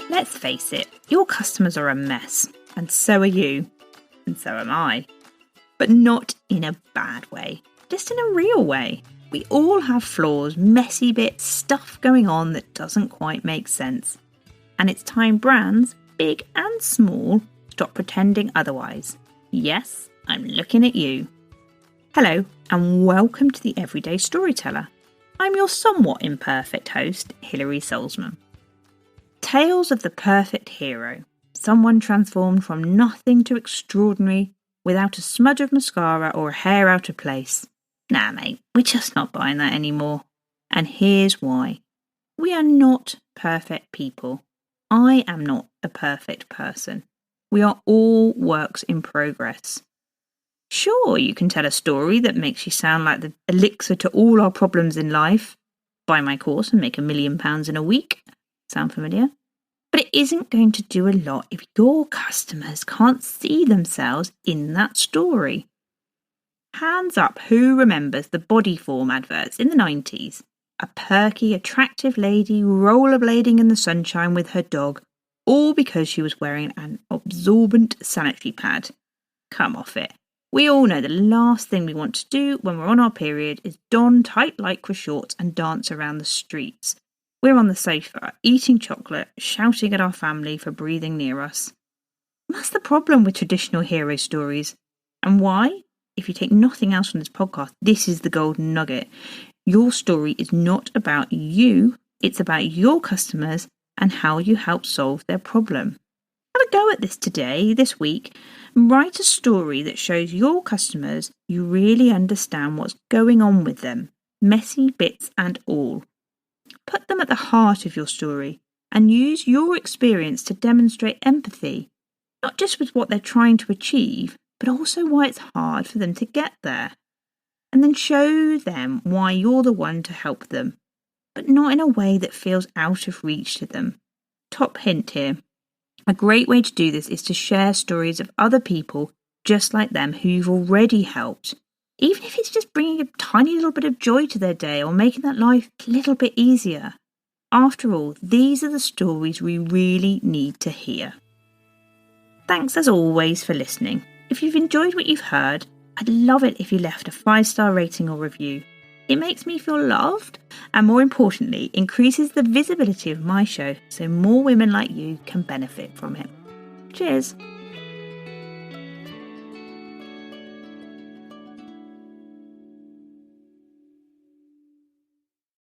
Let's face it, your customers are a mess, and so are you, and so am I. But not in a bad way, just in a real way. We all have flaws, messy bits, stuff going on that doesn't quite make sense. And it's time brands, big and small, stop pretending otherwise. Yes, I'm looking at you. Hello, and welcome to the Everyday Storyteller. I'm your somewhat imperfect host, Hilary Solzman. Tales of the perfect hero, someone transformed from nothing to extraordinary without a smudge of mascara or a hair out of place. Nah, mate, we're just not buying that anymore. And here's why. We are not perfect people. I am not a perfect person. We are all works in progress. Sure, you can tell a story that makes you sound like the elixir to all our problems in life. Buy my course and make £1 million in a week. Sound familiar? But it isn't going to do a lot if your customers can't see themselves in that story. Hands up, who remembers the Bodyform adverts in the 90s? A perky, attractive lady rollerblading in the sunshine with her dog, all because she was wearing an absorbent sanitary pad. Come off it. We all know the last thing we want to do when we're on our period is don tight lycra shorts and dance around the streets. We're on the sofa, eating chocolate, shouting at our family for breathing near us. And that's the problem with traditional hero stories. And why? If you take nothing else from this podcast, this is the golden nugget. Your story is not about you, it's about your customers and how you help solve their problem. Have a go at this week, and write a story that shows your customers you really understand what's going on with them, messy bits and all. Put them at the heart of your story and use your experience to demonstrate empathy, not just with what they're trying to achieve, but also why it's hard for them to get there. And then show them why you're the one to help them, but not in a way that feels out of reach to them. Top hint here. A great way to do this is to share stories of other people just like them who you've already helped, even if it's just bringing a tiny little bit of joy to their day or making that life a little bit easier. After all, these are the stories we really need to hear. Thanks as always for listening. If you've enjoyed what you've heard, I'd love it if you left a 5-star rating or review. It makes me feel loved and, more importantly, increases the visibility of my show so more women like you can benefit from it. Cheers!